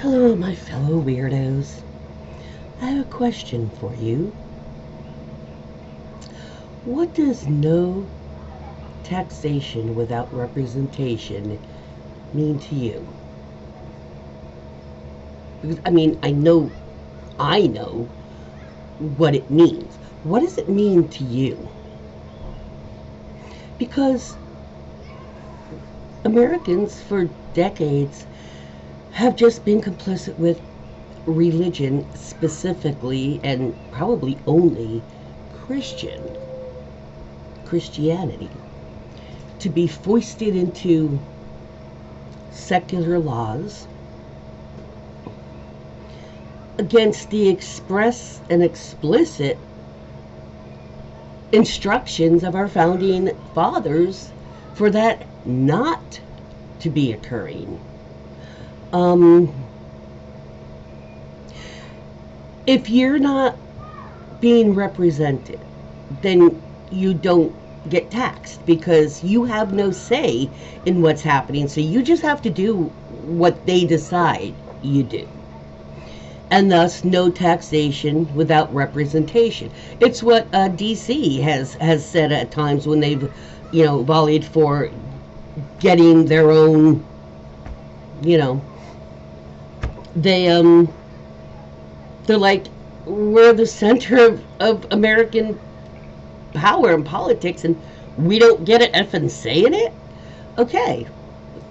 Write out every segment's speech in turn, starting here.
Hello, my fellow weirdos. I have a question for you. What does no taxation without representation mean to you? Because, I know what it means. What does it mean to you? Because Americans for decades have just been complicit with religion, specifically and probably only Christianity, to be foisted into secular laws against the express and explicit instructions of our founding fathers for that not to be occurring. If you're not being represented, then you don't get taxed because you have no say in what's happening. So you just have to do what they decide you do. And thus, no taxation without representation. It's what DC has said at times when they've, volleyed for getting their own, they're like, we're the center of American power and politics, and we don't get an effing say in it. Okay,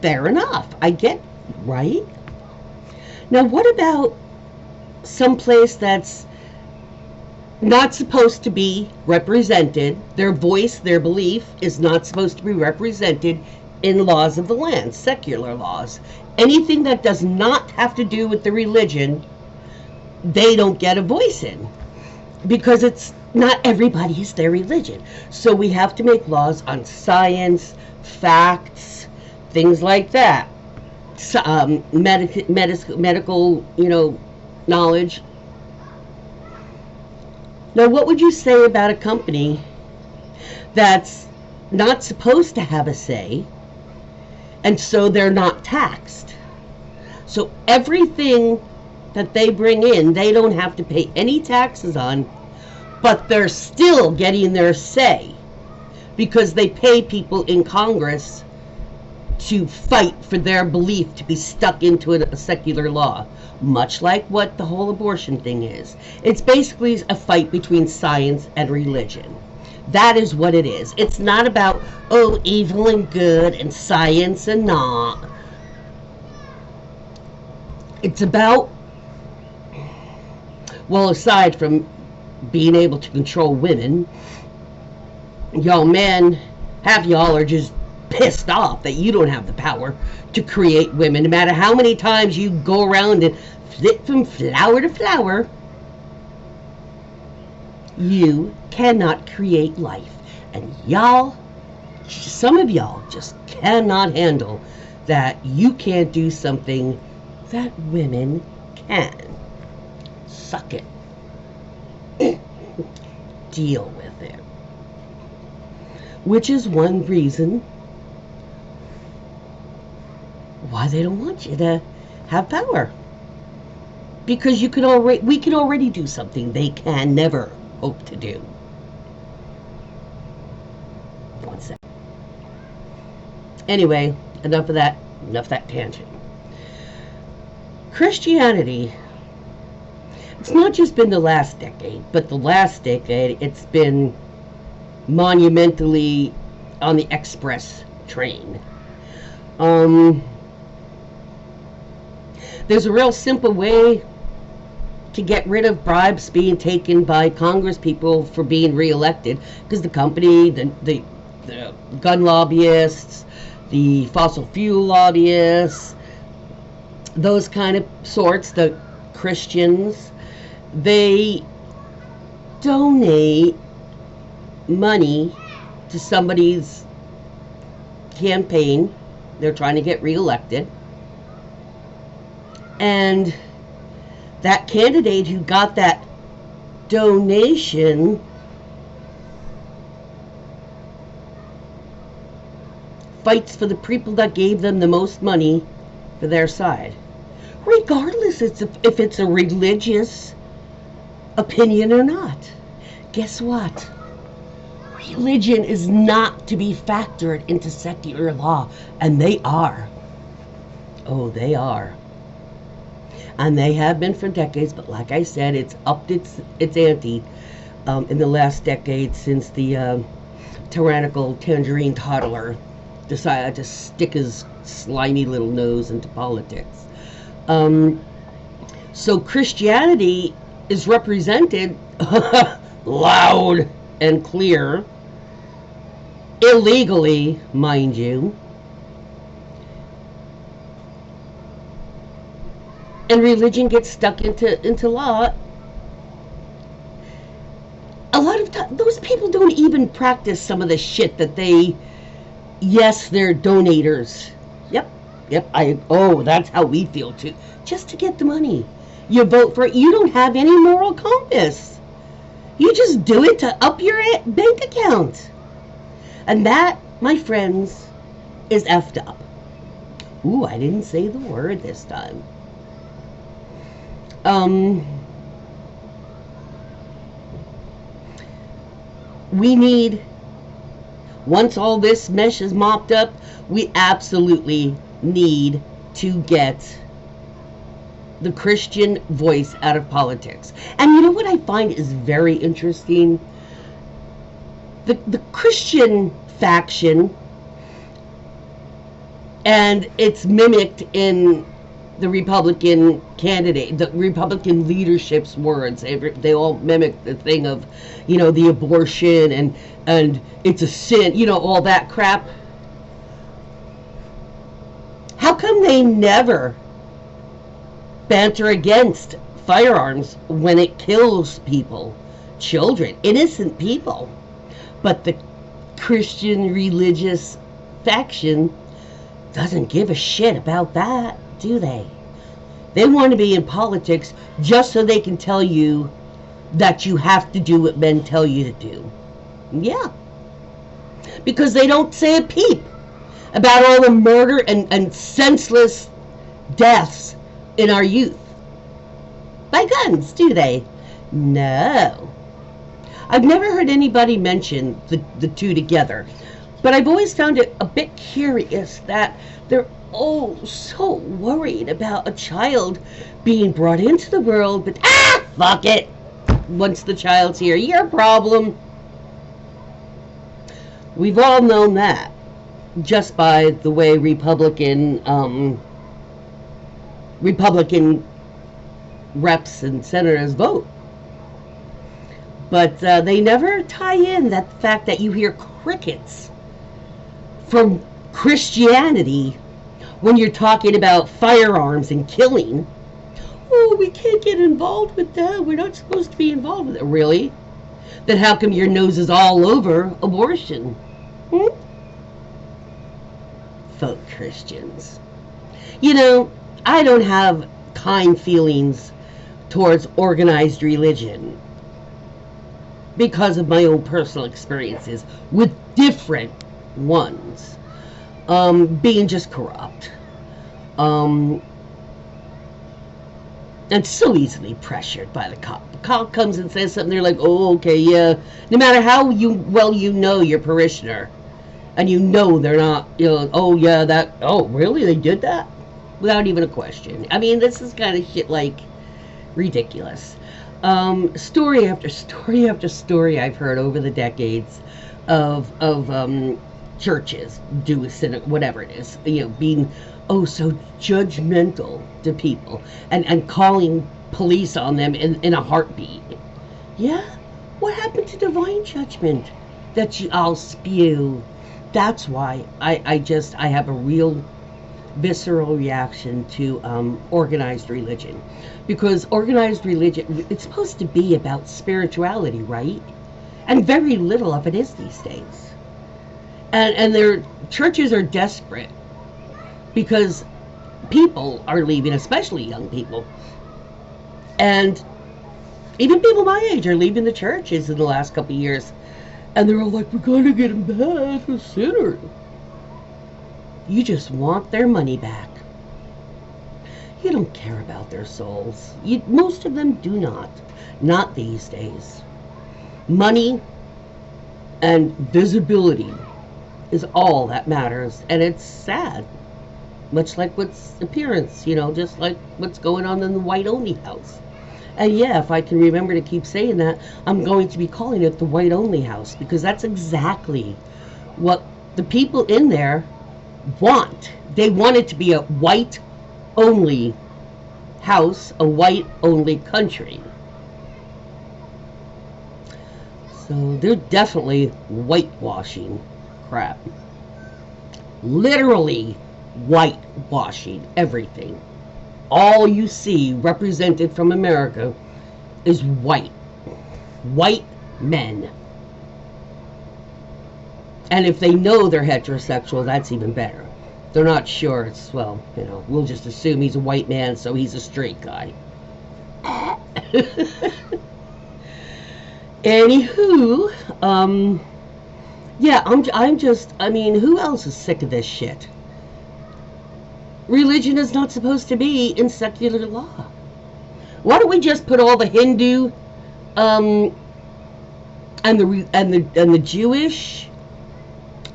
fair enough. I get, right? Now, what about someplace that's not supposed to be represented? Their voice, their belief is not supposed to be represented in laws of the land, secular laws. Anything that does not have to do with the religion, they don't get a voice in, because it's not everybody is their religion. So we have to make laws on science, facts, things like that. Medical, knowledge. Now, what would you say about a company that's not supposed to have a say, and so they're not taxed? So everything that they bring in, they don't have to pay any taxes on, but they're still getting their say because they pay people in Congress to fight for their belief to be stuck into a secular law, much like what the whole abortion thing is. It's basically a fight between science and religion. That is what it is. It's not about, evil and good and science and not. It's about, well, aside from being able to control women, y'all men, half y'all are just pissed off that you don't have the power to create women. No matter how many times you go around and flip from flower to flower, you cannot create life. And y'all, some of y'all just cannot handle that you can't do something that women can. Suck it. Deal with it. Which is one reason why they don't want you to have power. Because we can already do something they can never hope to do. One sec. Anyway, enough of that tangent. Christianity, it's not just been the last decade, but the last decade it's been monumentally on the express train. There's a real simple way to get rid of bribes being taken by Congress people for being reelected, because the company, the gun lobbyists, the fossil fuel lobbyists, those kind of sorts, the Christians, they donate money to somebody's campaign. They're trying to get reelected. And that candidate who got that donation fights for the people that gave them the most money for their side. regardless if it's a religious opinion or not. Guess what? Religion is not to be factored into secular law, and they are. Oh, they are. And they have been for decades, but like I said, it's upped its ante in the last decade since the tyrannical tangerine toddler decided to stick his slimy little nose into politics. So Christianity is represented loud and clear, illegally, mind you. And religion gets stuck into law. A lot of times, those people don't even practice some of the shit that yes, they're donators. Yep, that's how we feel too. Just to get the money. You vote for it. You don't have any moral compass. You just do it to up your bank account. And that, my friends, is effed up. Ooh, I didn't say the word this time. We need, once all this mesh is mopped up, we absolutely need to get the Christian voice out of politics. And you know what I find is very interesting? The Christian faction, and it's mimicked in the Republican candidate, the Republican leadership's words. They all mimic the thing of, the abortion and it's a sin, all that crap. How come they never banter against firearms when it kills people, children, innocent people? But the Christian religious faction doesn't give a shit about that, do they? They want to be in politics just so they can tell you that you have to do what men tell you to do. Yeah. Because they don't say a peep about all the murder and senseless deaths in our youth. By guns, do they? No. I've never heard anybody mention the two together. But I've always found it a bit curious that they're so worried about a child being brought into the world, but fuck it. Once the child's here, your problem. We've all known that just by the way Republican reps and senators vote. But they never tie in that fact that you hear crickets from Christianity when you're talking about firearms and killing. Oh, we can't get involved with that. We're not supposed to be involved with it. Really? Then how come your nose is all over abortion? Folk Christians. I don't have kind feelings towards organized religion because of my own personal experiences with different ones. Being just corrupt. And so easily pressured by the cop. The cop comes and says something, they're like, oh, okay, yeah. No matter how well you know your parishioner, and they're not, oh, yeah, oh, really, they did that? Without even a question. I mean, this is kind of shit, like, ridiculous. Story after story after story I've heard over the decades of churches, whatever it is, being so judgmental to people and calling police on them in a heartbeat. Yeah? What happened to divine judgment that I'll spew? That's why I have a real visceral reaction to organized religion. Because organized religion, it's supposed to be about spirituality, right? And very little of it is these days. And their churches are desperate because people are leaving, especially young people. And even people my age are leaving the churches in the last couple of years. And they're all like, we're going to get them back, a sinner. You just want their money back. You don't care about their souls. Most of them do not. Not these days. Money and visibility is all that matters, and it's sad. Much like what's appearance, just like what's going on in the white only house. And yeah, if I can remember to keep saying that, I'm going to be calling it the white only house, because that's exactly what the people in there want. They want it to be a white only house, a white only country. So they're definitely whitewashing crap. Literally whitewashing everything. All you see represented from America is white. White men. And if they know they're heterosexual, that's even better. If they're not sure, it's, well, we'll just assume he's a white man, so he's a straight guy. Anywho, yeah, who else is sick of this shit? Religion is not supposed to be in secular law. Why don't we just put all the Hindu, and the Jewish,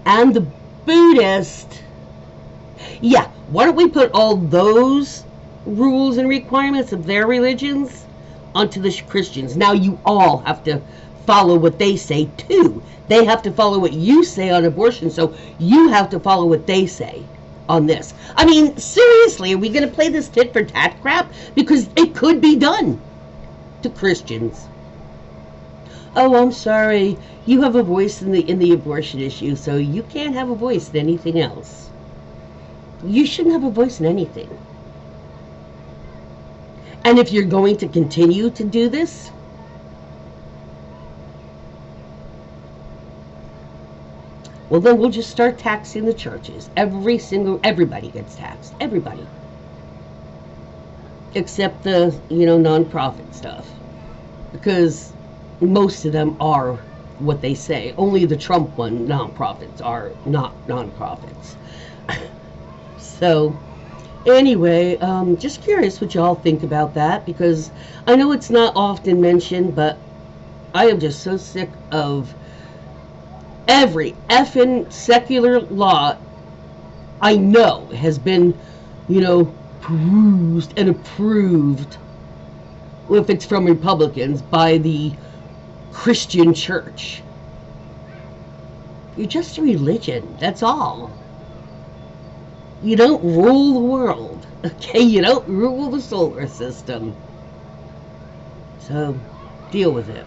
and the Buddhist? Yeah, why don't we put all those rules and requirements of their religions onto the Christians? Now you all have to follow what they say too. They have to follow what you say on abortion, so you have to follow what they say on this. I mean, seriously, are we going to play this tit for tat crap? Because it could be done to Christians. Oh, I'm sorry, you have a voice in the abortion issue, so you can't have a voice in anything else. You shouldn't have a voice in anything. And if you're going to continue to do this, well, then we'll just start taxing the churches. Everybody gets taxed. Everybody. Except the, non-profit stuff. Because most of them are what they say. Only the Trump non-profits are not non-profits. So, anyway, just curious what y'all think about that, because I know it's not often mentioned, but I am just so sick of every effing secular law I know has been, perused and approved, if it's from Republicans, by the Christian church. You're just a religion, that's all. You don't rule the world, okay? You don't rule the solar system. So, deal with it.